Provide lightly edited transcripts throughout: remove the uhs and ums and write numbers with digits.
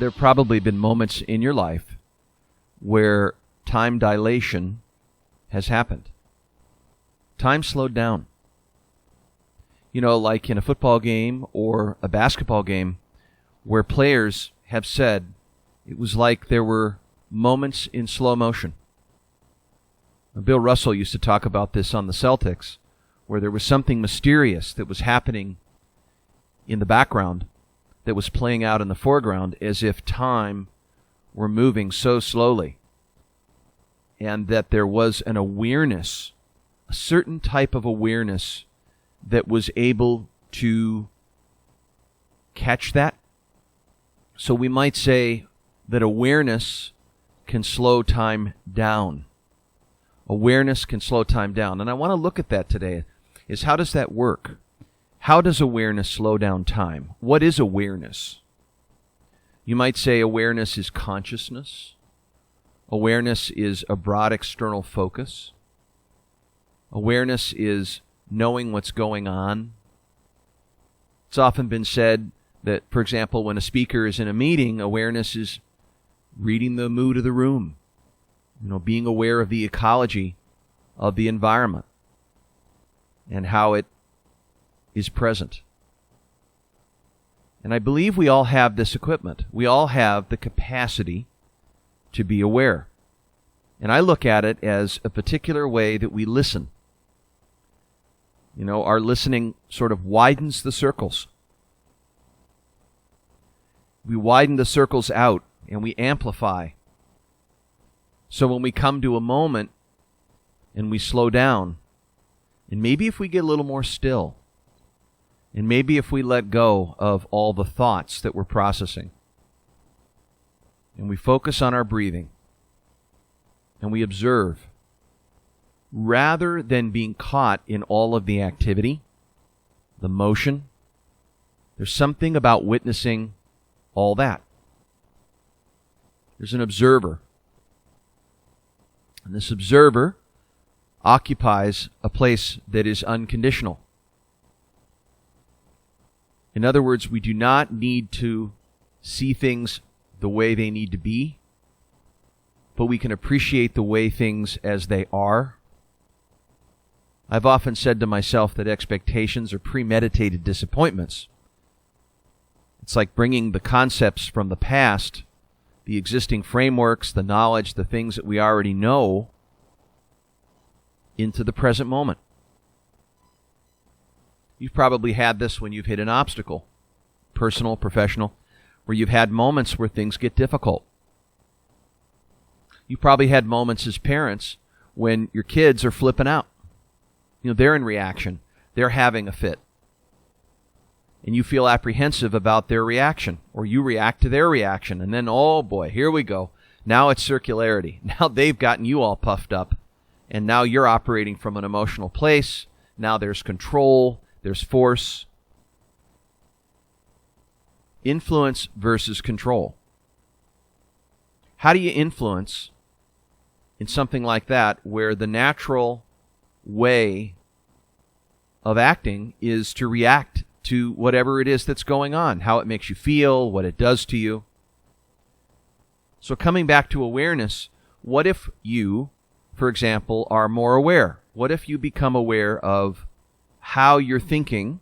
there have probably been moments in your life where time dilation has happened. Time slowed down. You know, like in a football game or a basketball game where players have said it was like there were moments in slow motion. Bill Russell used to talk about this on the Celtics, where there was something mysterious that was happening in the background that was playing out in the foreground as if time were moving so slowly, and that there was an awareness, a certain type of awareness that was able to catch that. So we might say that awareness can slow time down. Awareness can slow time down. And I want to look at that today, is how does that work? How does awareness slow down time? What is awareness? You might say awareness is consciousness. Awareness is a broad external focus. Awareness is knowing what's going on. It's often been said that, for example, when a speaker is in a meeting, awareness is reading the mood of the room. You know, being aware of the ecology of the environment and how it is present. And I believe we all have this equipment. We all have the capacity to be aware. And I look at it as a particular way that we listen. You know, our listening sort of widens the circles. We widen the circles out and we amplify. So when we come to a moment and we slow down, and maybe if we get a little more still, and maybe if we let go of all the thoughts that we're processing, and we focus on our breathing, and we observe, rather than being caught in all of the activity, the motion, there's something about witnessing all that. There's an observer. And this observer occupies a place that is unconditional. In other words, we do not need to see things the way they need to be, but we can appreciate the way things as they are. I've often said to myself that expectations are premeditated disappointments. It's like bringing the concepts from the past, the existing frameworks, the knowledge, the things that we already know, into the present moment. You've probably had this when you've hit an obstacle, personal, professional, where you've had moments where things get difficult. You've probably had moments as parents when your kids are flipping out. You know, they're in reaction. They're having a fit. And you feel apprehensive about their reaction, or you react to their reaction, and then, oh boy, here we go. Now it's circularity. Now they've gotten you all puffed up, and now you're operating from an emotional place. Now there's control, there's force. Influence versus control. How do you influence in something like that where the natural way of acting is to react to whatever it is that's going on, how it makes you feel, what it does to you? So coming back to awareness, what if you, for example, are more aware? What if you become aware of how you're thinking,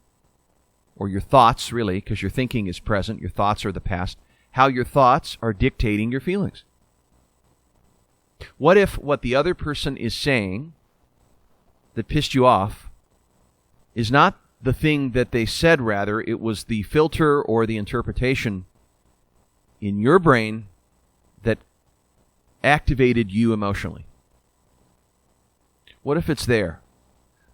or your thoughts really, because your thinking is present, your thoughts are the past, how your thoughts are dictating your feelings? What if what the other person is saying that pissed you off is not the thing that they said, rather it was the filter or the interpretation in your brain that activated you emotionally? What if it's there?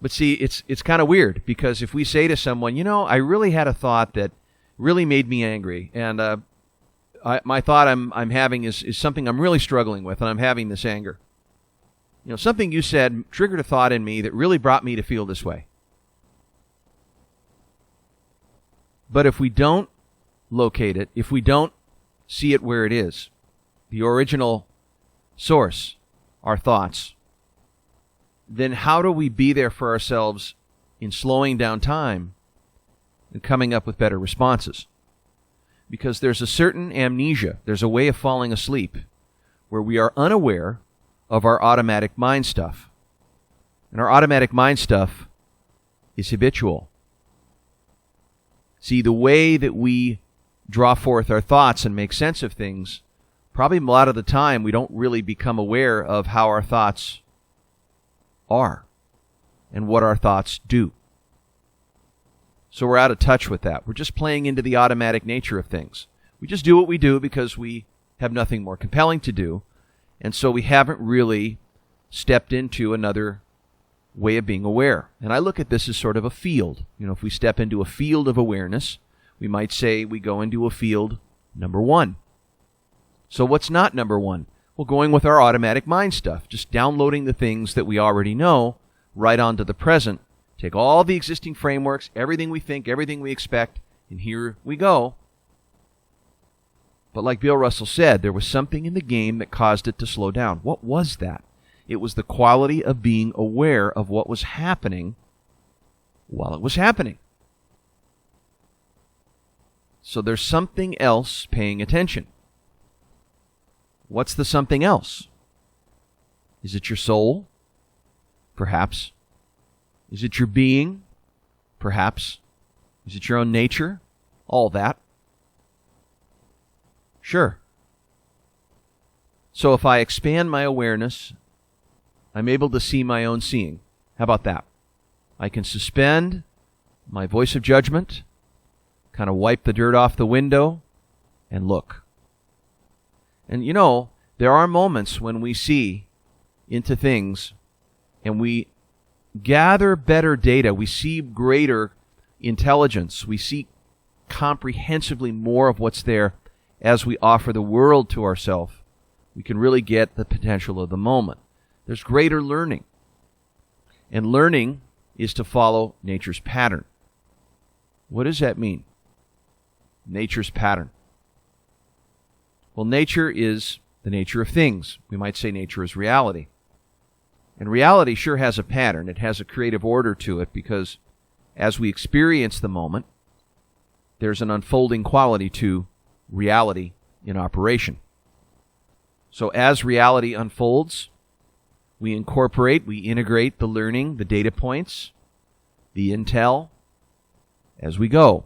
But see, it's kind of weird, because if we say to someone, you know, I really had a thought that really made me angry, and my thought I'm having is something I'm really struggling with, and I'm having this anger. You know, something you said triggered a thought in me that really brought me to feel this way. But if we don't locate it, if we don't see it where it is, the original source, our thoughts, then how do we be there for ourselves in slowing down time and coming up with better responses? because there's a certain amnesia. There's a way of falling asleep where we are unaware of our automatic mind stuff. And our automatic mind stuff is habitual. See, the way that we draw forth our thoughts and make sense of things, probably a lot of the time we don't really become aware of how our thoughts are and what our thoughts do. So we're out of touch with that. We're just playing into the automatic nature of things. We just do what we do because we have nothing more compelling to do, and so we haven't really stepped into another way of being aware. And I look at this as sort of a field. If we step into a field of awareness, we might say we go into a field number 1. So what's not number 1? Well, going with our automatic mind stuff, just downloading the things that we already know right onto the present. Take all the existing frameworks, everything we think, everything we expect, and here we go. But like Bill Russell said, there was something in the game that caused it to slow down. What was that? It was the quality of being aware of what was happening while it was happening. So there's something else paying attention. What's the something else? Is it your soul? Perhaps. Is it your being? Perhaps. Is it your own nature? All that. Sure. So if I expand my awareness, I'm able to see my own seeing. How about that? I can suspend my voice of judgment, kind of wipe the dirt off the window, and look. And there are moments when we see into things and we gather better data. We see greater intelligence. We see comprehensively more of what's there as we offer the world to ourselves. We can really get the potential of the moment. There's greater learning. And learning is to follow nature's pattern. What does that mean? Nature's pattern. Well, nature is the nature of things. We might say nature is reality. And reality sure has a pattern. It has a creative order to it because as we experience the moment, there's an unfolding quality to reality in operation. So as reality unfolds, we incorporate, we integrate the learning, the data points, the intel as we go.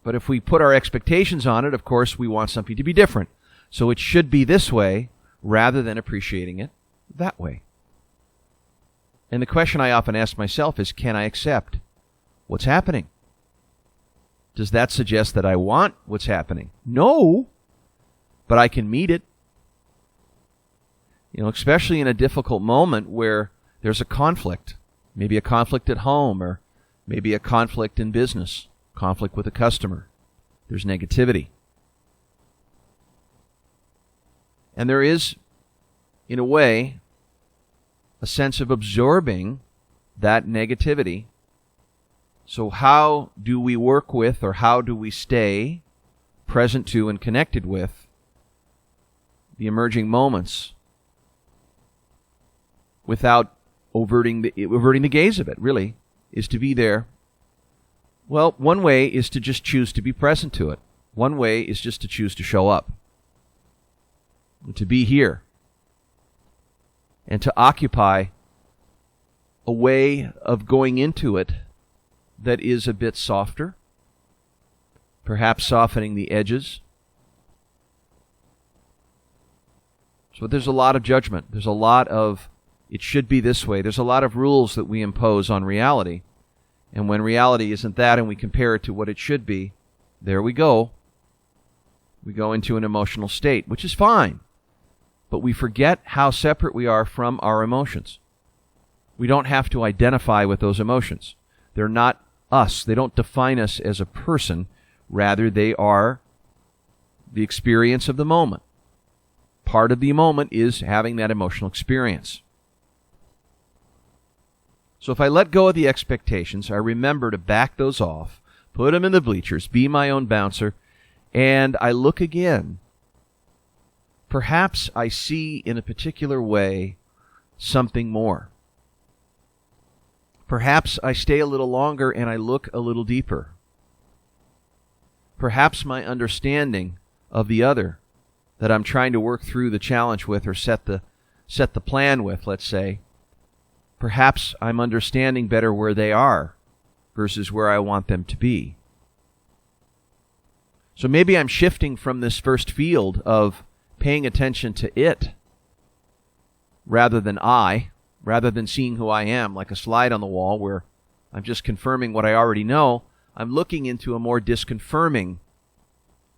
But if we put our expectations on it, of course, we want something to be different. So it should be this way rather than appreciating it that way. And the question I often ask myself is, can I accept what's happening? Does that suggest that I want what's happening? No, but I can meet it. Especially in a difficult moment where there's a conflict, maybe a conflict at home or maybe a conflict in business, conflict with a customer. There's negativity. And there is, in a way, a sense of absorbing that negativity. So how do we work with, or how do we stay present to and connected with the emerging moments without averting the gaze of it, really, is to be there. Well, one way is to just choose to be present to it. One way is just to choose to show up, to be here, and to occupy a way of going into it that is a bit softer, perhaps softening the edges. So there's a lot of judgment. There's a lot of, it should be this way. There's a lot of rules that we impose on reality. And when reality isn't that and we compare it to what it should be, there we go. We go into an emotional state, which is fine. But we forget how separate we are from our emotions. We don't have to identify with those emotions. They're not us. They don't define us as a person. Rather, they are the experience of the moment. Part of the moment is having that emotional experience. So if I let go of the expectations, I remember to back those off, put them in the bleachers, be my own bouncer, and I look again. Perhaps I see in a particular way something more. Perhaps I stay a little longer and I look a little deeper. perhaps my understanding of the other that I'm trying to work through the challenge with or set the plan with, let's say, perhaps I'm understanding better where they are versus where I want them to be. So maybe I'm shifting from this first field of paying attention to it rather than seeing who I am, like a slide on the wall where I'm just confirming what I already know. I'm looking into a more disconfirming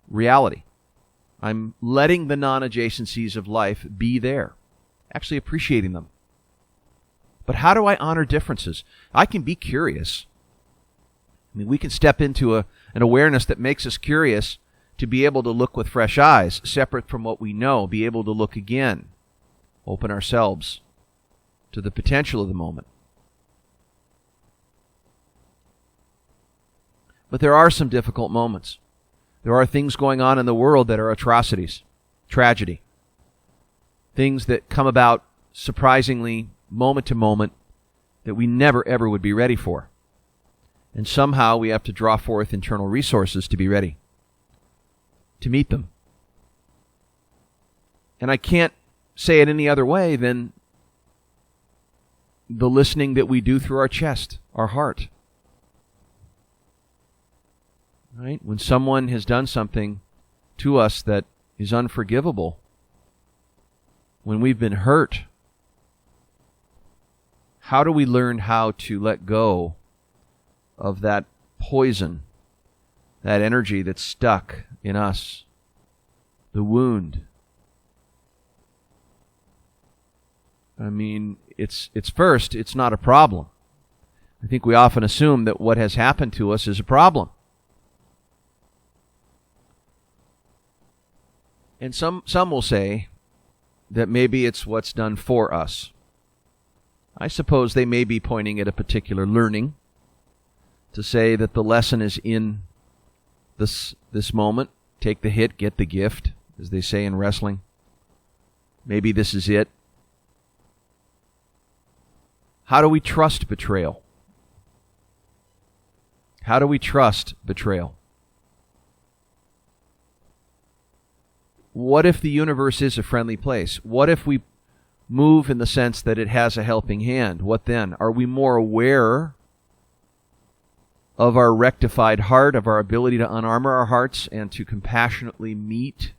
reality. I'm letting the non-adjacencies of life be there, actually appreciating them. But how do I honor differences? I can be curious. I mean, we can step into an awareness that makes us curious to be able to look with fresh eyes, separate from what we know, be able to look again, open ourselves to the potential of the moment. But there are some difficult moments. There are things going on in the world that are atrocities, tragedy, things that come about surprisingly moment to moment that we never ever would be ready for. And somehow we have to draw forth internal resources to be ready to meet them. And I can't say it any other way than the listening that we do through our chest, our heart. Right? When someone has done something to us that is unforgivable, when we've been hurt, how do we learn how to let go of that poison, that energy that's stuck in us, the wound? I mean, it's not a problem. I think we often assume that what has happened to us is a problem. And some will say that maybe it's what's done for us. I suppose they may be pointing at a particular learning to say that the lesson is in this moment. Take the hit, get the gift, as they say in wrestling. Maybe this is it. How do we trust betrayal? How do we trust betrayal? What if the universe is a friendly place? What if we move in the sense that it has a helping hand? What then? Are we more aware of our rectified heart, of our ability to unarmor our hearts and to compassionately meet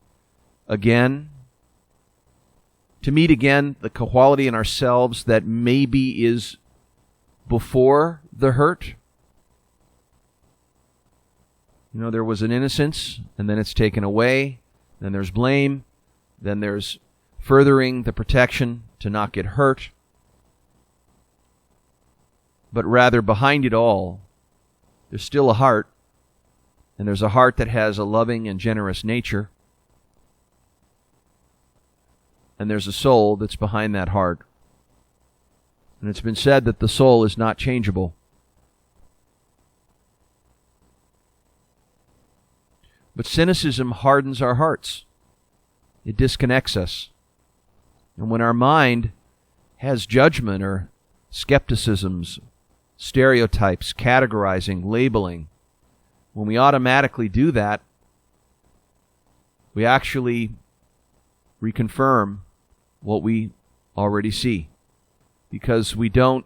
again? To meet again the quality in ourselves that maybe is before the hurt? You know, there was an innocence, and then it's taken away. Then there's blame. Then there's furthering the protection to not get hurt. But rather, behind it all, there's still a heart. And there's a heart that has a loving and generous nature. And there's a soul that's behind that heart. And it's been said that the soul is not changeable. But cynicism hardens our hearts. It disconnects us. And when our mind has judgment or skepticisms, stereotypes, categorizing, labeling, when we automatically do that, we actually reconfirm what we already see. Because we don't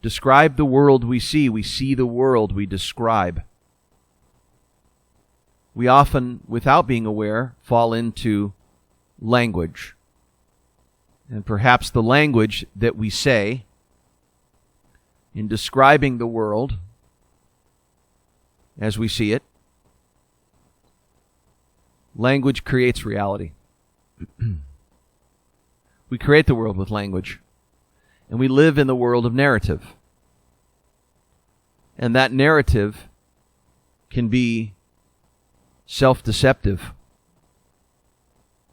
describe the world we see the world we describe. We often, without being aware, fall into language. And perhaps the language that we say in describing the world as we see it, language creates reality. We create the world with language. And we live in the world of narrative. And that narrative can be self-deceptive,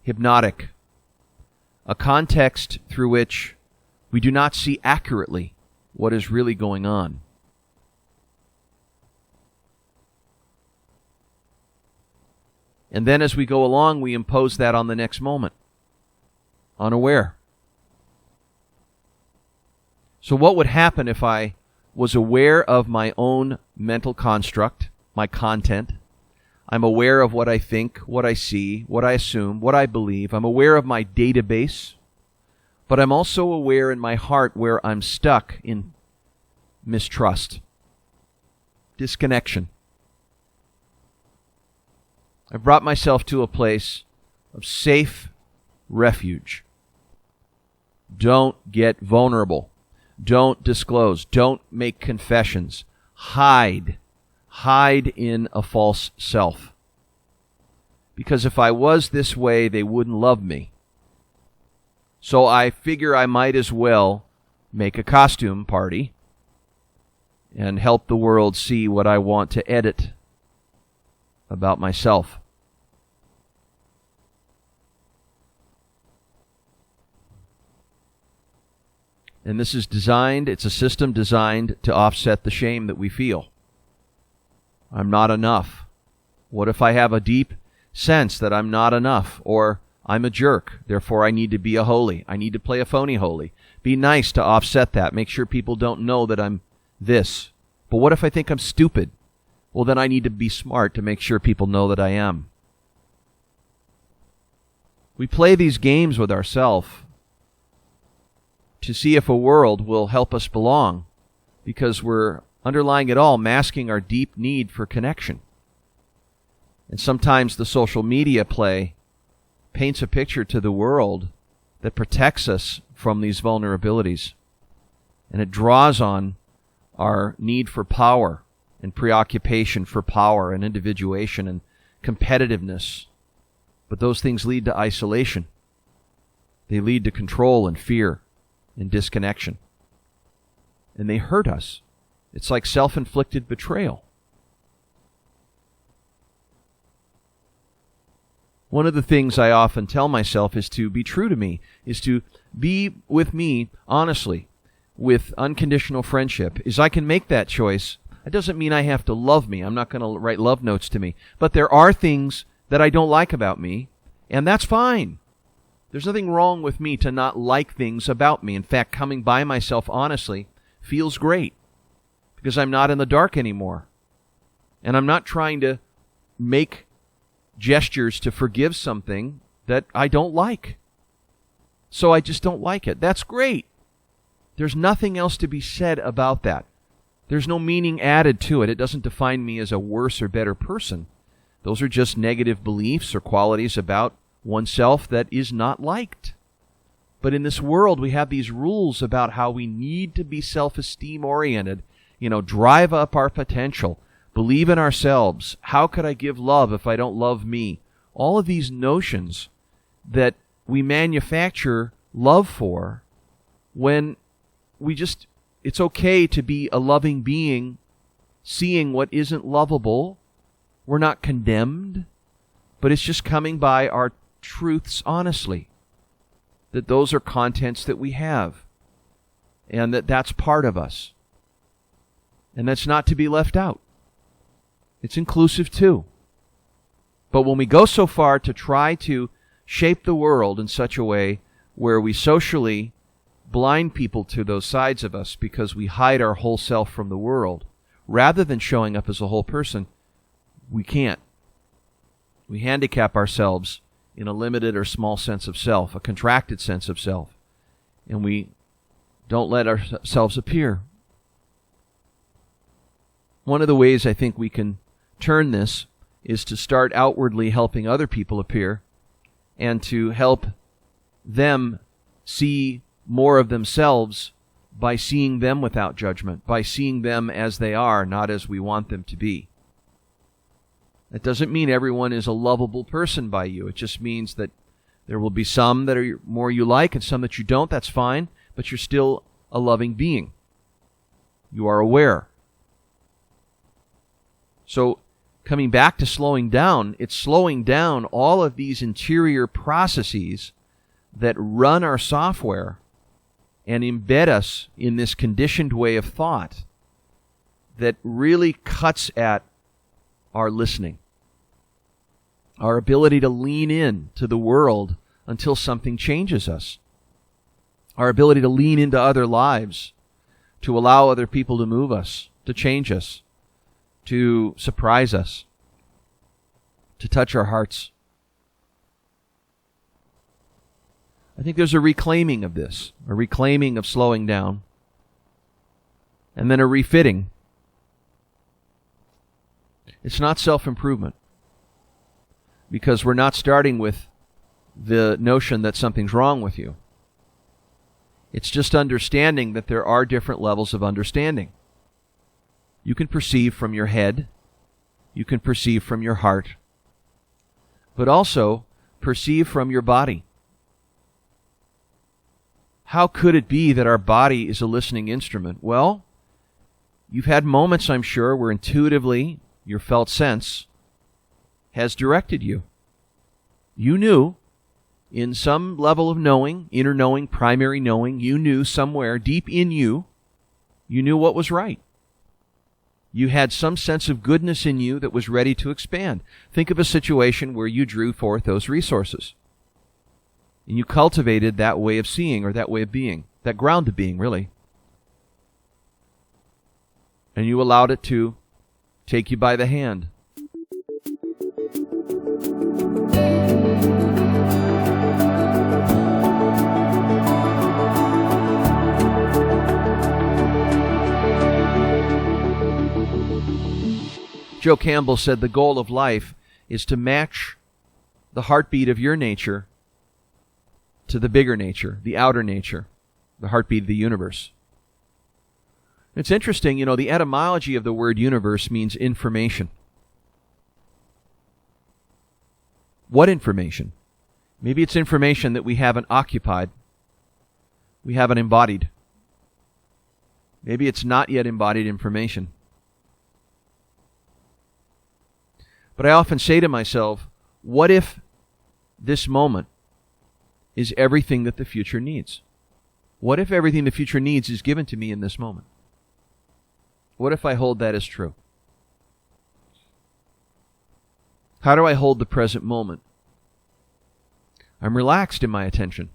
hypnotic, a context through which we do not see accurately what is really going on. And then as we go along, we impose that on the next moment, unaware. So what would happen if I was aware of my own mental construct, my content? I'm aware of what I think, what I see, what I assume, what I believe. I'm aware of my database. But I'm also aware in my heart where I'm stuck in mistrust, disconnection. I've brought myself to a place of safe refuge. Don't get vulnerable. Don't disclose. Don't make confessions. Hide. Hide in a false self. Because if I was this way, they wouldn't love me. So I figure I might as well make a costume party and help the world see what I want to edit about myself. And this is designed, it's a system designed to offset the shame that we feel. I'm not enough. What if I have a deep sense that I'm not enough? Or I'm a jerk, therefore I need to be a holy. I need to play a phony holy. Be nice to offset that. Make sure people don't know that I'm this. But what if I think I'm stupid? Well, then I need to be smart to make sure people know that I am. We play these games with ourselves to see if a world will help us belong, because we're underlying it all masking our deep need for connection. And sometimes the social media play paints a picture to the world that protects us from these vulnerabilities. And it draws on our need for power and preoccupation for power and individuation and competitiveness. But those things lead to isolation. They lead to control and fear and disconnection. And they hurt us. It's like self-inflicted betrayal. One of the things I often tell myself is to be true to me, is to be with me honestly, with unconditional friendship. Is I can make that choice. It doesn't mean I have to love me. I'm not going to write love notes to me. But there are things that I don't like about me, and that's fine. There's nothing wrong with me to not like things about me. In fact, coming by myself honestly feels great because I'm not in the dark anymore. And I'm not trying to make gestures to forgive something that I don't like. So I just don't like it. That's great. There's nothing else to be said about that. There's no meaning added to it. It doesn't define me as a worse or better person. Those are just negative beliefs or qualities about oneself that is not liked. But in this world, we have these rules about how we need to be self-esteem oriented, drive up our potential, believe in ourselves. How could I give love if I don't love me? All of these notions that we manufacture love for when it's okay to be a loving being, seeing what isn't lovable. We're not condemned, but it's just coming by our truths honestly, that those are contents that we have, and that's part of us, and that's not to be left out. It's inclusive too. But when we go so far to try to shape the world in such a way where we socially blind people to those sides of us because we hide our whole self from the world, rather than showing up as a whole person, we can't. We handicap ourselves in a limited or small sense of self, a contracted sense of self, and we don't let ourselves appear. One of the ways I think we can turn this is to start outwardly helping other people appear and to help them see more of themselves by seeing them without judgment, by seeing them as they are, not as we want them to be. That doesn't mean everyone is a lovable person by you. It just means that there will be some that are more you like and some that you don't. That's fine, but you're still a loving being. You are aware. So, coming back to slowing down, it's slowing down all of these interior processes that run our software and embed us in this conditioned way of thought that really cuts at our listening, our ability to lean in to the world until something changes us, our ability to lean into other lives, to allow other people to move us, to change us, to surprise us. to touch our hearts. I think there's a reclaiming of this, a reclaiming of slowing down, and then a refitting. It's not self-improvement, because we're not starting with the notion that something's wrong with you. It's just understanding that there are different levels of understanding. You can perceive from your head, you can perceive from your heart, but also perceive from your body. How could it be that our body is a listening instrument? Well, you've had moments, I'm sure, where intuitively your felt sense has directed you. You knew, in some level of knowing, inner knowing, primary knowing, you knew somewhere deep in you, you knew what was right. You had some sense of goodness in you that was ready to expand. Think of a situation where you drew forth those resources. And you cultivated that way of seeing, or that way of being, that ground of being, really. And you allowed it to take you by the hand. Joe Campbell said the goal of life is to match the heartbeat of your nature to the bigger nature, the outer nature, the heartbeat of the universe. It's interesting, the etymology of the word universe means information. What information? Maybe it's information that we haven't occupied, we haven't embodied. Maybe it's not yet embodied information. But I often say to myself, what if this moment is everything that the future needs? What if everything the future needs is given to me in this moment? What if I hold that as true? How do I hold the present moment? I'm relaxed in my attention.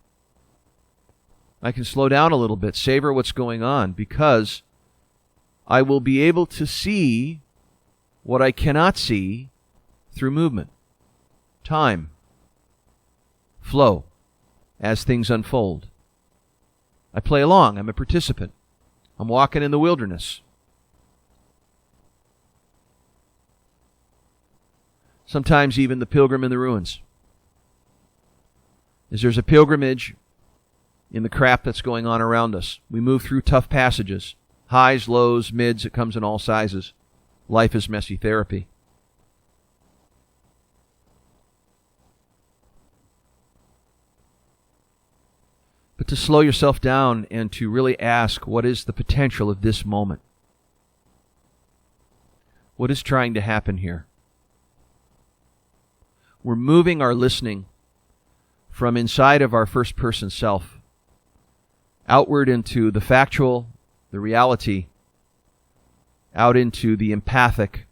I can slow down a little bit, savor what's going on, because I will be able to see what I cannot see through movement, time, flow, as things unfold. I play along. I'm a participant. I'm walking in the wilderness. Sometimes even the pilgrim in the ruins. As there's a pilgrimage in the crap that's going on around us. We move through tough passages. Highs, lows, mids, it comes in all sizes. Life is messy therapy. But to slow yourself down and to really ask, what is the potential of this moment? What is trying to happen here? We're moving our listening from inside of our first-person self outward into the factual, the reality, out into the empathic,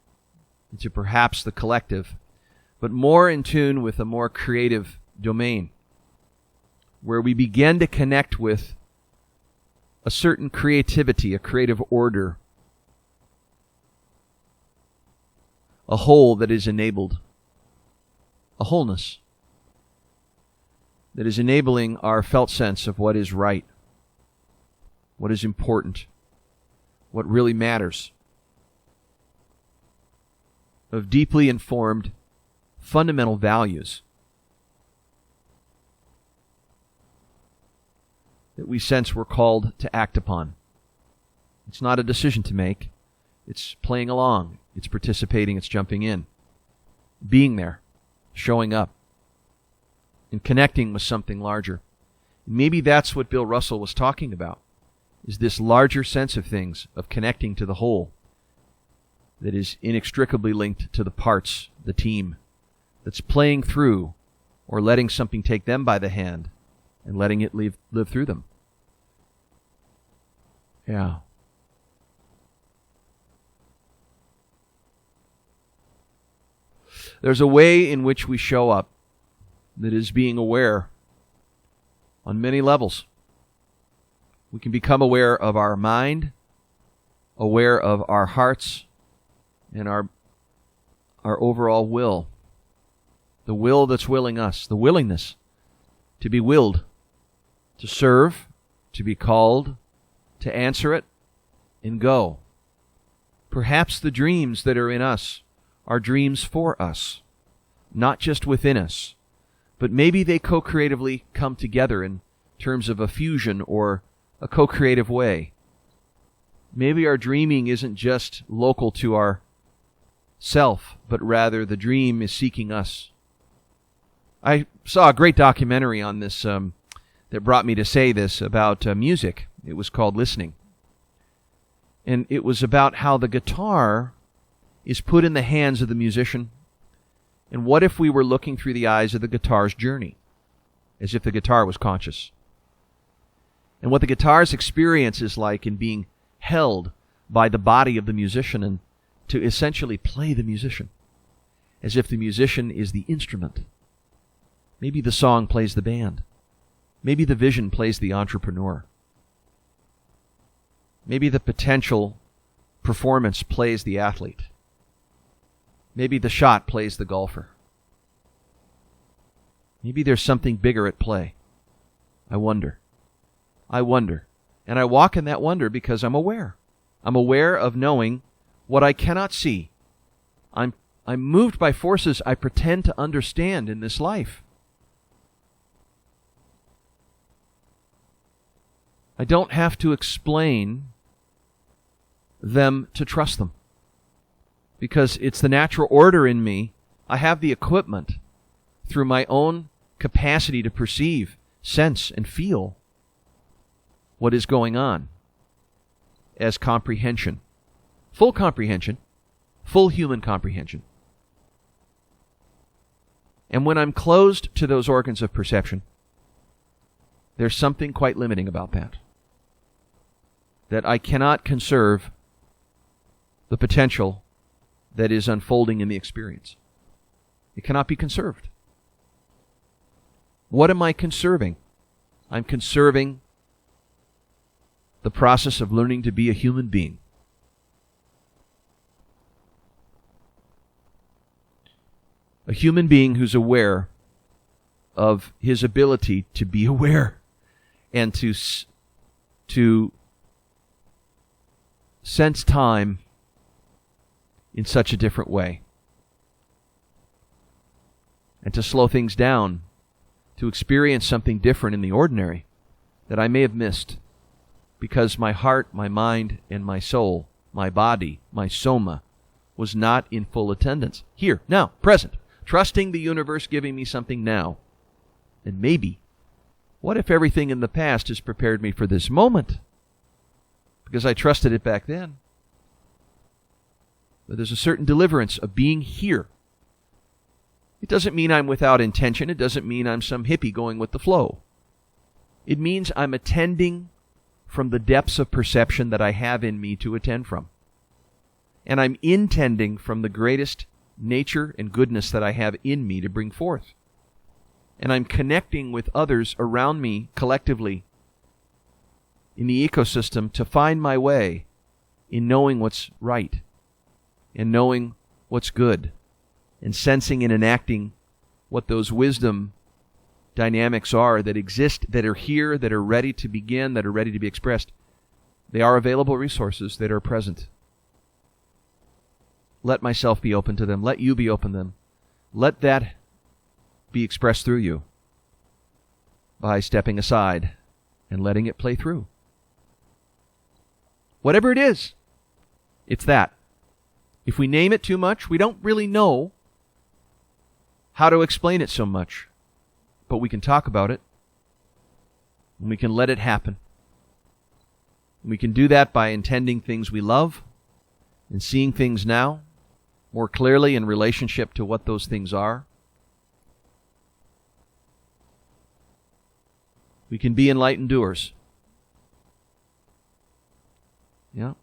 into perhaps the collective, but more in tune with a more creative domain, where we begin to connect with a certain creativity, a creative order, a whole that is enabled, a wholeness that is enabling our felt sense of what is right, what is important, what really matters, of deeply informed fundamental values that we sense we're called to act upon. It's not a decision to make. It's playing along. It's participating. It's jumping in. Being there. Showing up. And connecting with something larger. Maybe that's what Bill Russell was talking about, is this larger sense of things, of connecting to the whole that is inextricably linked to the parts, the team, that's playing through or letting something take them by the hand and letting it live through them. Yeah. There's a way in which we show up that is being aware on many levels. We can become aware of our mind, aware of our hearts, and our overall will. The will that's willing us, the willingness to be willed, to serve, to be called, to answer it, and go. Perhaps the dreams that are in us are dreams for us, not just within us, but maybe they co-creatively come together in terms of a fusion or a co-creative way. Maybe our dreaming isn't just local to our self, but rather the dream is seeking us. I saw a great documentary on this that brought me to say this about music. It was called Listening. And it was about how the guitar is put in the hands of the musician. And what if we were looking through the eyes of the guitar's journey, as if the guitar was conscious? And what the guitar's experience is like in being held by the body of the musician and to essentially play the musician, as if the musician is the instrument. Maybe the song plays the band. Maybe the vision plays the entrepreneur. Maybe the potential performance plays the athlete. Maybe the shot plays the golfer. Maybe there's something bigger at play. I wonder. And I walk in that wonder because I'm aware. I'm aware of knowing what I cannot see. I'm moved by forces I pretend to understand in this life. I don't have to explain them to trust them, because it's the natural order in me. I have the equipment through my own capacity to perceive, sense, and feel what is going on as comprehension. Full comprehension, full human comprehension. And when I'm closed to those organs of perception, there's something quite limiting about that. That I cannot conserve the potential that is unfolding in the experience. It cannot be conserved. What am I conserving? I'm conserving the process of learning to be a human being. A human being who's aware of his ability to be aware and to sense time in such a different way. And to slow things down, to experience something different in the ordinary that I may have missed because my heart, my mind, and my soul, my body, my soma, was not in full attendance. Here, now, present. Trusting the universe giving me something now. And maybe, what if everything in the past has prepared me for this moment? Because I trusted it back then. But there's a certain deliverance of being here. It doesn't mean I'm without intention. It doesn't mean I'm some hippie going with the flow. It means I'm attending from the depths of perception that I have in me to attend from. And I'm intending from the greatest nature and goodness that I have in me to bring forth. And I'm connecting with others around me collectively in the ecosystem to find my way in knowing what's right and knowing what's good and sensing and enacting what those wisdom dynamics are that exist, that are here, that are ready to begin, that are ready to be expressed. They are available resources that are present. Let myself be open to them. Let you be open to them. Let that be expressed through you by stepping aside and letting it play through. Whatever it is, it's that. If we name it too much, we don't really know how to explain it so much. But we can talk about it, and we can let it happen. We can do that by intending things we love and seeing things now more clearly in relationship to what those things are. We can be enlightened doers. Yeah.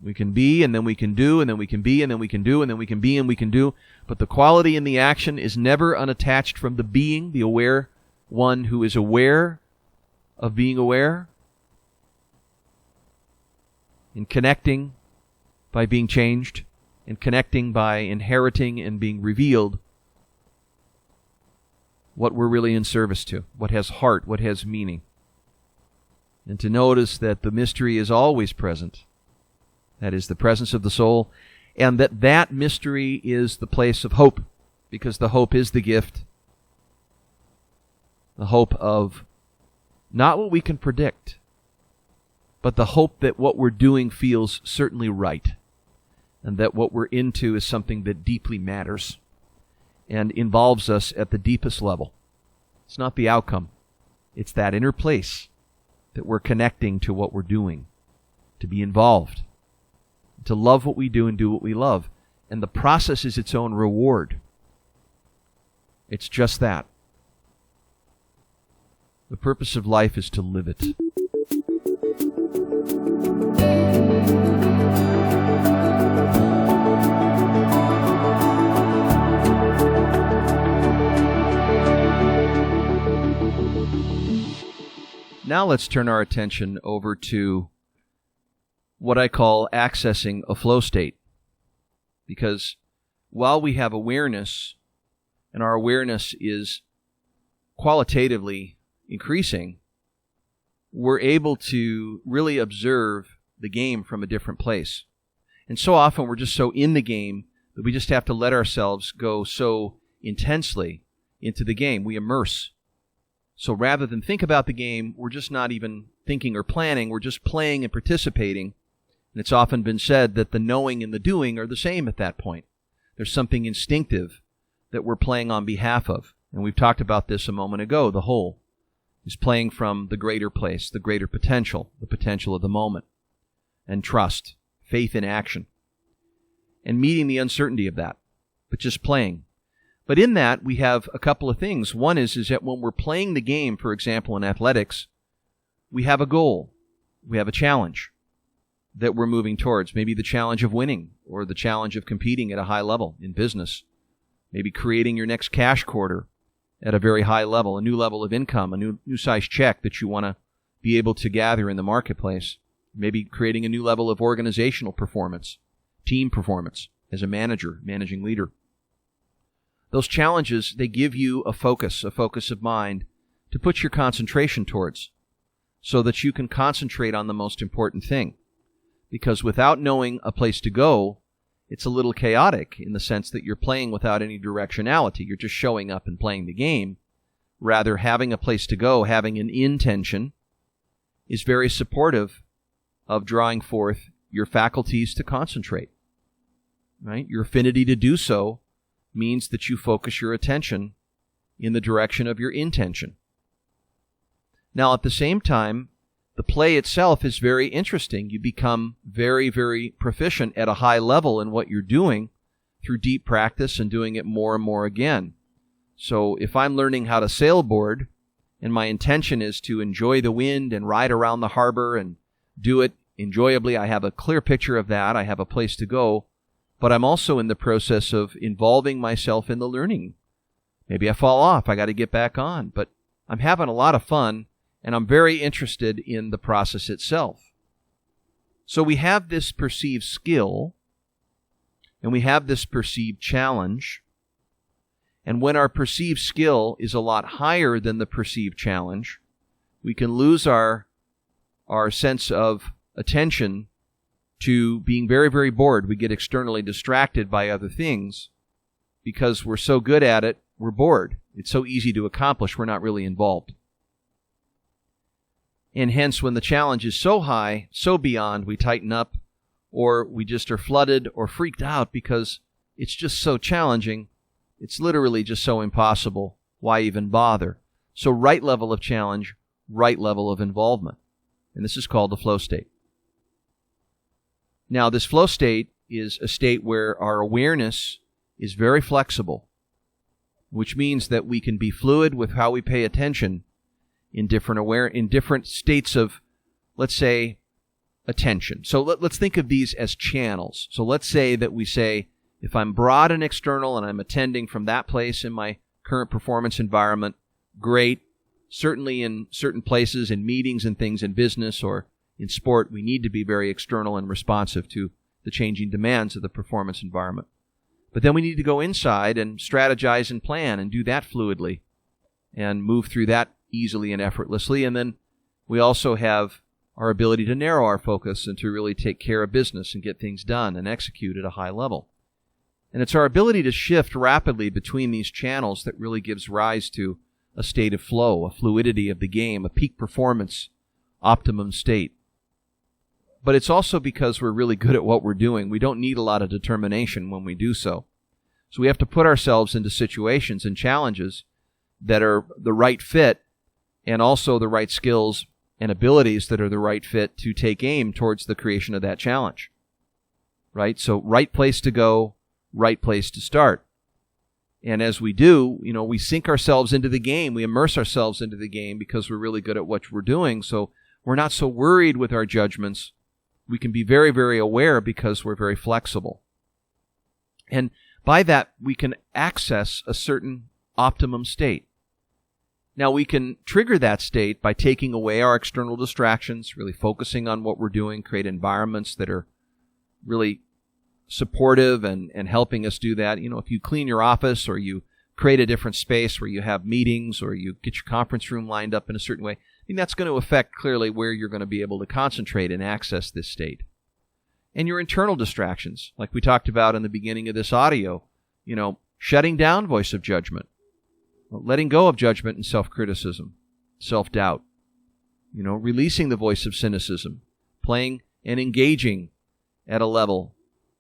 We can be, and then we can do, and then we can be, and then we can do, and then we can be, and we can do. But the quality in the action is never unattached from the being, the aware one who is aware of being aware, in connecting by being changed, in connecting by inheriting and being revealed what we're really in service to, what has heart, what has meaning. And to notice that the mystery is always present. That is the presence of the soul, and that mystery is the place of hope, because the hope is the gift. The hope of not what we can predict, but the hope that what we're doing feels certainly right, and that what we're into is something that deeply matters and involves us at the deepest level. It's not the outcome. It's that inner place that we're connecting to what we're doing, to be involved, to love what we do and do what we love. And the process is its own reward. It's just that. The purpose of life is to live it. Now let's turn our attention over to what I call accessing a flow state. Because while we have awareness, and our awareness is qualitatively increasing, we're able to really observe the game from a different place. And so often we're just so in the game that we just have to let ourselves go so intensely into the game. We immerse. So rather than think about the game, we're just not even thinking or planning. We're just playing and participating. And it's often been said that the knowing and the doing are the same at that point. There's something instinctive that we're playing on behalf of. And we've talked about this a moment ago. The whole is playing from the greater place, the greater potential, the potential of the moment. And trust, faith in action. And meeting the uncertainty of that, but just playing. But in that, we have a couple of things. One is that when we're playing the game, for example, in athletics, we have a goal. We have a challenge that we're moving towards. Maybe the challenge of winning, or the challenge of competing at a high level in business. Maybe creating your next cash quarter at a very high level, a new level of income, a new size check that you want to be able to gather in the marketplace. Maybe creating a new level of organizational performance, team performance as a manager, managing leader. Those challenges, they give you a focus of mind to put your concentration towards, so that you can concentrate on the most important thing. Because without knowing a place to go, it's a little chaotic in the sense that you're playing without any directionality. You're just showing up and playing the game. Rather, having a place to go, having an intention, is very supportive of drawing forth your faculties to concentrate. Right? Your affinity to do so means that you focus your attention in the direction of your intention. Now, at the same time, the play itself is very interesting. You become very, very proficient at a high level in what you're doing through deep practice and doing it more and more again. So if I'm learning how to sailboard, and my intention is to enjoy the wind and ride around the harbor and do it enjoyably, I have a clear picture of that. I have a place to go. But I'm also in the process of involving myself in the learning. Maybe I fall off. I got to get back on. But I'm having a lot of fun, and I'm very interested in the process itself. So we have this perceived skill, and we have this perceived challenge. And when our perceived skill is a lot higher than the perceived challenge, we can lose our sense of attention to being very, very bored. We get externally distracted by other things because we're so good at it, we're bored. It's so easy to accomplish, we're not really involved. And hence, when the challenge is so high, so beyond, we tighten up, or we just are flooded or freaked out because it's just so challenging. It's literally just so impossible. Why even bother? So right level of challenge, right level of involvement. And this is called the flow state. Now, this flow state is a state where our awareness is very flexible, which means that we can be fluid with how we pay attention in different states of, let's say, attention. So let's think of these as channels. So let's say that we say, if I'm broad and external and I'm attending from that place in my current performance environment, great. Certainly in certain places, in meetings and things in business or in sport, we need to be very external and responsive to the changing demands of the performance environment. But then we need to go inside and strategize and plan and do that fluidly. and move through that easily and effortlessly. And then we also have our ability to narrow our focus and to really take care of business and get things done and execute at a high level. And it's our ability to shift rapidly between these channels that really gives rise to a state of flow, a fluidity of the game, a peak performance, optimum state. But it's also because we're really good at what we're doing. We don't need a lot of determination when we do so. So we have to put ourselves into situations and challenges that are the right fit, and also the right skills and abilities that are the right fit to take aim towards the creation of that challenge. Right? So right place to go, right place to start. And as we do, we sink ourselves into the game. We immerse ourselves into the game because we're really good at what we're doing. So we're not so worried with our judgments. We can be very, very aware because we're very flexible. And by that, we can access a certain optimum state. Now, we can trigger that state by taking away our external distractions, really focusing on what we're doing, create environments that are really supportive and helping us do that. If you clean your office, or you create a different space where you have meetings, or you get your conference room lined up in a certain way, that's going to affect clearly where you're going to be able to concentrate and access this state. And your internal distractions, like we talked about in the beginning of this audio, shutting down voice of judgment, letting go of judgment and self-criticism, self-doubt, releasing the voice of cynicism, playing and engaging at a level,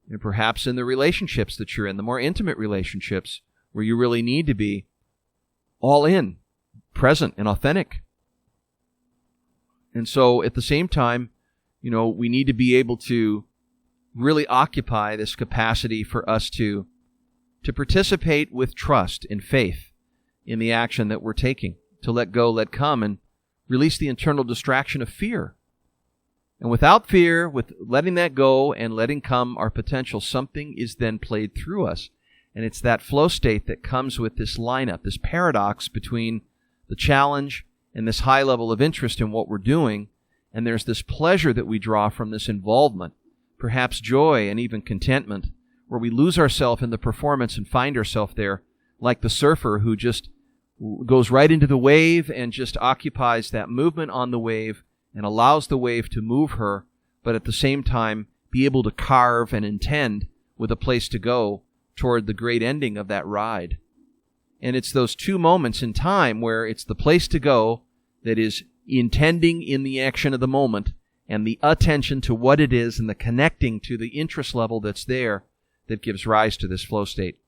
and perhaps in the relationships that you're in, the more intimate relationships where you really need to be all in, present and authentic. And so at the same time, we need to be able to really occupy this capacity for us to participate with trust and faith in the action that we're taking, to let go, let come, and release the internal distraction of fear. And without fear, with letting that go and letting come our potential, something is then played through us. And it's that flow state that comes with this lineup, this paradox between the challenge and this high level of interest in what we're doing. And there's this pleasure that we draw from this involvement, perhaps joy and even contentment, where we lose ourselves in the performance and find ourselves there like the surfer who just goes right into the wave and just occupies that movement on the wave and allows the wave to move her, but at the same time be able to carve and intend with a place to go toward the great ending of that ride. And it's those two moments in time where it's the place to go that is intending in the action of the moment, and the attention to what it is and the connecting to the interest level that's there that gives rise to this flow state.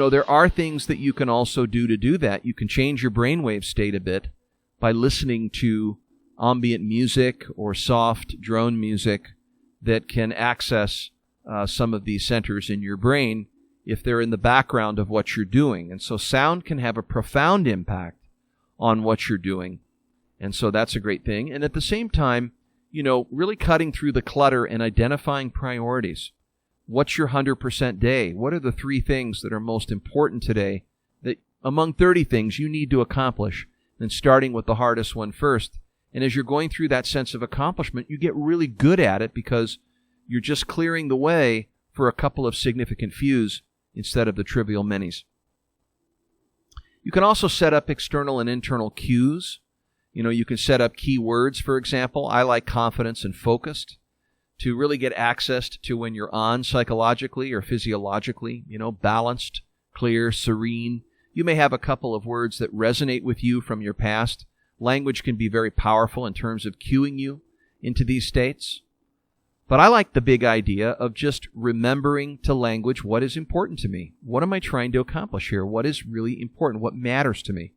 There are things that you can also do that. You can change your brainwave state a bit by listening to ambient music or soft drone music that can access some of these centers in your brain if they're in the background of what you're doing. And so sound can have a profound impact on what you're doing. And so that's a great thing. And at the same time, really cutting through the clutter and identifying priorities. What's your 100% day? What are the 3 things that are most important today that among 30 things you need to accomplish? And starting with the hardest one first. And as you're going through that sense of accomplishment, you get really good at it because you're just clearing the way for a couple of significant fews instead of the trivial manys. You can also set up external and internal cues. You can set up keywords, for example. I like confidence and focused, to really get access to when you're on psychologically or physiologically, balanced, clear, serene. You may have a couple of words that resonate with you from your past. Language can be very powerful in terms of cueing you into these states. But I like the big idea of just remembering to language what is important to me. What am I trying to accomplish here? What is really important? What matters to me?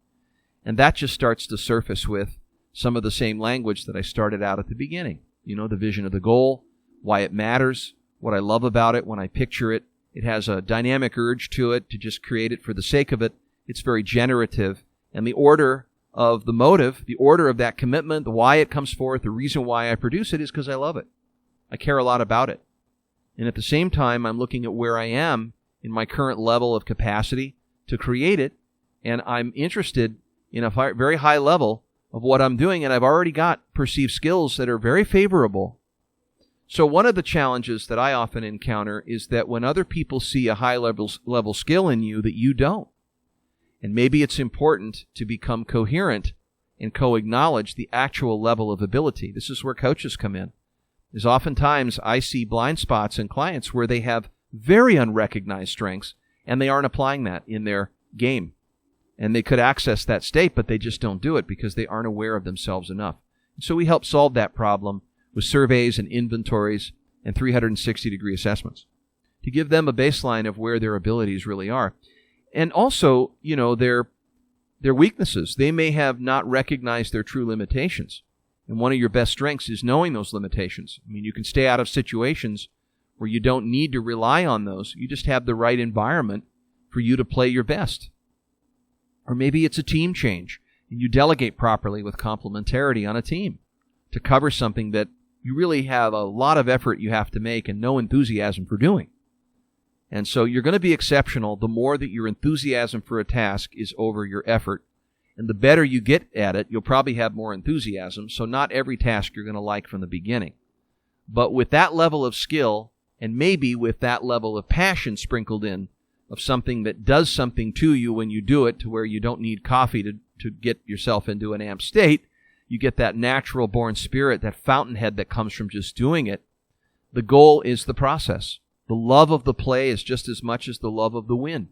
And that just starts to surface with some of the same language that I started out at the beginning. The vision of the goal, why it matters, what I love about it when I picture it. It has a dynamic urge to it to just create it for the sake of it. It's very generative. And the order of the motive, the order of that commitment, the why it comes forth, the reason why I produce it is because I love it. I care a lot about it. And at the same time, I'm looking at where I am in my current level of capacity to create it, and I'm interested in a very high level of what I'm doing, and I've already got perceived skills that are very favorable. So one of the challenges that I often encounter is that when other people see a high level skill in you that you don't, and maybe it's important to become coherent and co-acknowledge the actual level of ability. This is where coaches come in. Is oftentimes I see blind spots in clients where they have very unrecognized strengths and they aren't applying that in their game. And they could access that state, but they just don't do it because they aren't aware of themselves enough. So we help solve that problem with surveys and inventories and 360-degree assessments to give them a baseline of where their abilities really are. And also, their weaknesses. They may have not recognized their true limitations. And one of your best strengths is knowing those limitations. I mean, you can stay out of situations where you don't need to rely on those. You just have the right environment for you to play your best. Or maybe it's a team change, and you delegate properly with complementarity on a team to cover something that you really have a lot of effort you have to make and no enthusiasm for doing. And so you're going to be exceptional the more that your enthusiasm for a task is over your effort. And the better you get at it, you'll probably have more enthusiasm. So not every task you're going to like from the beginning. But with that level of skill, and maybe with that level of passion sprinkled in, of something that does something to you when you do it, to where you don't need coffee to get yourself into an amped state, you get that natural born spirit, that fountainhead that comes from just doing it. The goal is the process. The love of the play is just as much as the love of the win.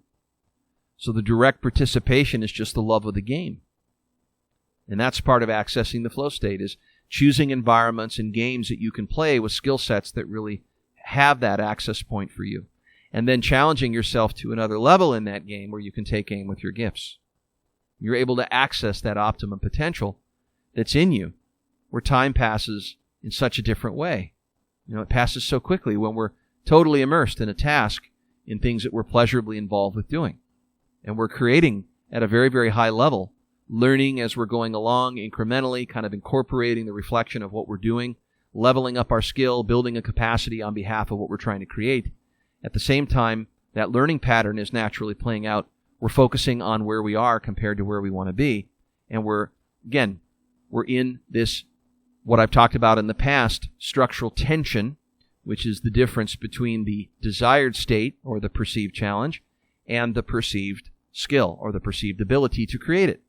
So the direct participation is just the love of the game. And that's part of accessing the flow state, is choosing environments and games that you can play with skill sets that really have that access point for you. And then challenging yourself to another level in that game where you can take aim with your gifts. You're able to access that optimum potential that's in you, where time passes in such a different way. It passes so quickly when we're totally immersed in a task, in things that we're pleasurably involved with doing. And we're creating at a very, very high level, learning as we're going along incrementally, kind of incorporating the reflection of what we're doing, leveling up our skill, building a capacity on behalf of what we're trying to create. At the same time, that learning pattern is naturally playing out. We're focusing on where we are compared to where we want to be. And we're in this, what I've talked about in the past, structural tension, which is the difference between the desired state or the perceived challenge and the perceived skill or the perceived ability to create it.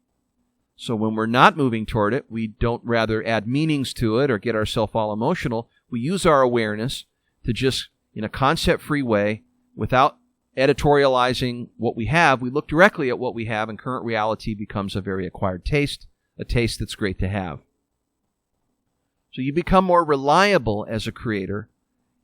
So when we're not moving toward it, we don't rather add meanings to it or get ourselves all emotional. We use our awareness to just, in a concept-free way, without editorializing what we have, we look directly at what we have, and current reality becomes a very acquired taste, a taste that's great to have. So you become more reliable as a creator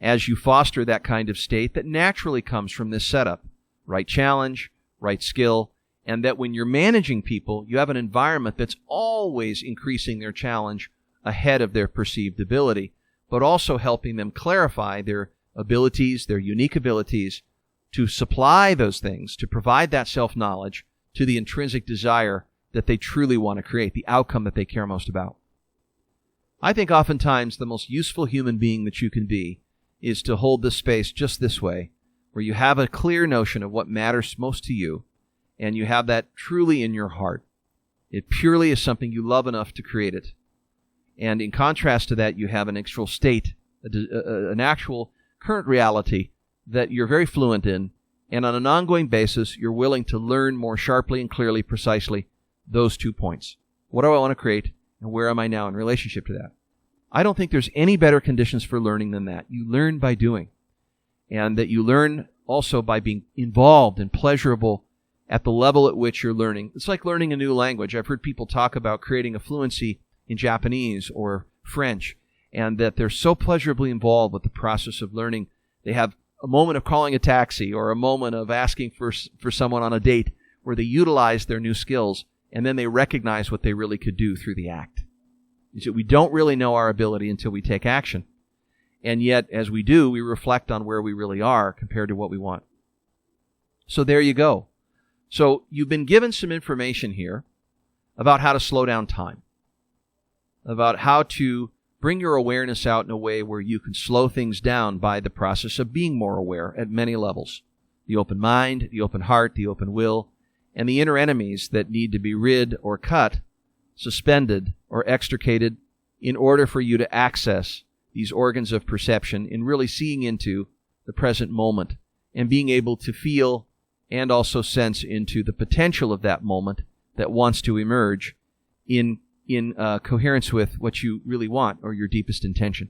as you foster that kind of state that naturally comes from this setup. Right challenge, right skill, and that when you're managing people, you have an environment that's always increasing their challenge ahead of their perceived ability, but also helping them clarify their abilities, their unique abilities, to supply those things, to provide that self-knowledge to the intrinsic desire that they truly want to create, the outcome that they care most about. I think oftentimes the most useful human being that you can be is to hold this space just this way, where you have a clear notion of what matters most to you, and you have that truly in your heart. It purely is something you love enough to create it. And in contrast to that, you have an actual state, an actual current reality that you're very fluent in, and on an ongoing basis, you're willing to learn more sharply and clearly, precisely, those 2 points. What do I want to create, and where am I now in relationship to that? I don't think there's any better conditions for learning than that. You learn by doing, and that you learn also by being involved and pleasurable at the level at which you're learning. It's like learning a new language. I've heard people talk about creating a fluency in Japanese or French, and that they're so pleasurably involved with the process of learning. They have a moment of calling a taxi or a moment of asking for someone on a date where they utilize their new skills, and then they recognize what they really could do through the act. So we don't really know our ability until we take action. And yet, as we do, we reflect on where we really are compared to what we want. So there you go. So you've been given some information here about how to slow down time, about how to bring your awareness out in a way where you can slow things down by the process of being more aware at many levels. The open mind, the open heart, the open will, and the inner enemies that need to be rid or cut, suspended or extricated in order for you to access these organs of perception in really seeing into the present moment and being able to feel and also sense into the potential of that moment that wants to emerge in coherence with what you really want or your deepest intention.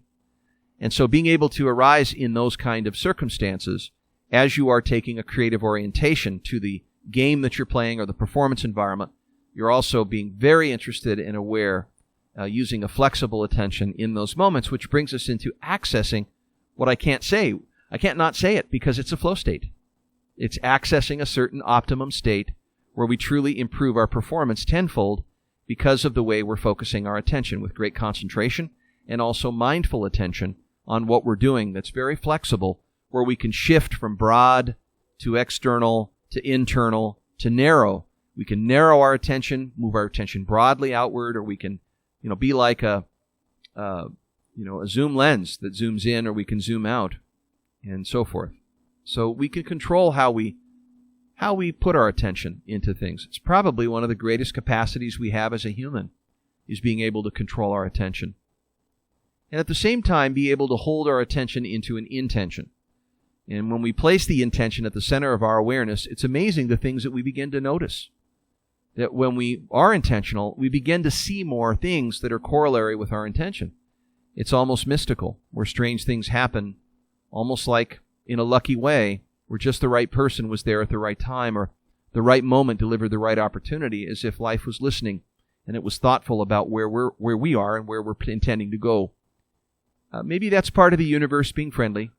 And so being able to arise in those kind of circumstances as you are taking a creative orientation to the game that you're playing or the performance environment, you're also being very interested and aware, using a flexible attention in those moments, which brings us into accessing what I can't say. I can't not say it because it's a flow state. It's accessing a certain optimum state where we truly improve our performance tenfold because of the way we're focusing our attention with great concentration and also mindful attention on what we're doing that's very flexible, where we can shift from broad to external to internal to narrow. We can narrow our attention, move our attention broadly outward, or we can, be like a zoom lens that zooms in, or we can zoom out, and so forth. So we can control how we put our attention into things. It's probably one of the greatest capacities we have as a human, is being able to control our attention. And at the same time, be able to hold our attention into an intention. And when we place the intention at the center of our awareness, it's amazing the things that we begin to notice. That when we are intentional, we begin to see more things that are corollary with our intention. It's almost mystical, where strange things happen, almost like in a lucky way, where just the right person was there at the right time, or the right moment delivered the right opportunity, as if life was listening and it was thoughtful about where we are and where we're intending to go. Maybe that's part of the universe being friendly.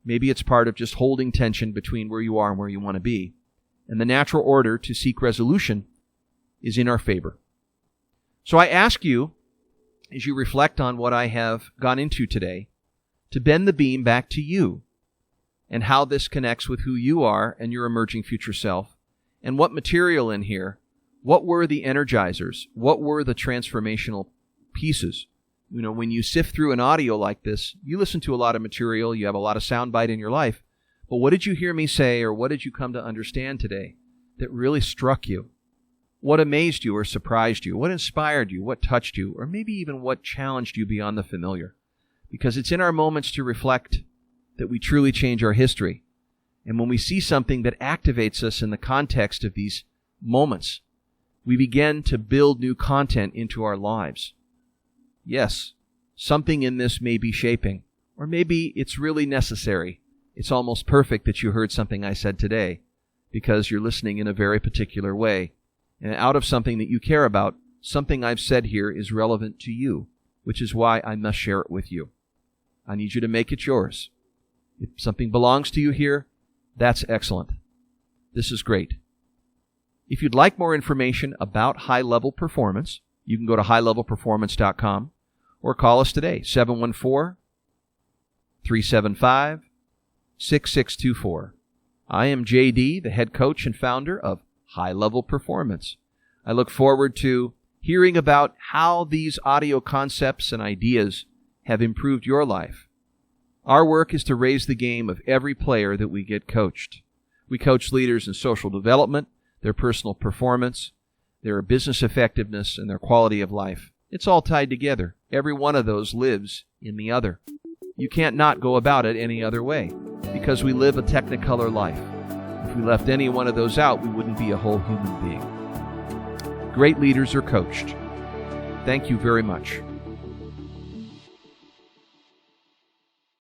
Maybe it's part of just holding tension between where you are and where you want to be. And the natural order to seek resolution is in our favor. So I ask you, as you reflect on what I have gone into today, to bend the beam back to you and how this connects with who you are and your emerging future self, and what material in here, what were the energizers, what were the transformational pieces. When you sift through an audio like this, you listen to a lot of material, you have a lot of soundbite in your life, but what did you hear me say, or what did you come to understand today that really struck you? What amazed you or surprised you? What inspired you? What touched you? Or maybe even what challenged you beyond the familiar? Because it's in our moments to reflect that we truly change our history. And when we see something that activates us in the context of these moments, we begin to build new content into our lives. Yes, something in this may be shaping, or maybe it's really necessary. It's almost perfect that you heard something I said today, because you're listening in a very particular way. And out of something that you care about, something I've said here is relevant to you, which is why I must share it with you. I need you to make it yours. If something belongs to you here, that's excellent. This is great. If you'd like more information about high-level performance, you can go to highlevelperformance.com or call us today, 714-375-6624. I am JD, the head coach and founder of High Level Performance. I look forward to hearing about how these audio concepts and ideas have improved your life. Our work is to raise the game of every player that we get coached. We coach leaders in social development, their personal performance, their business effectiveness, and their quality of life. It's all tied together. Every one of those lives in the other. You can't not go about it any other way, because we live a technicolor life. If we left any one of those out, we wouldn't be a whole human being. Great leaders are coached. Thank you very much.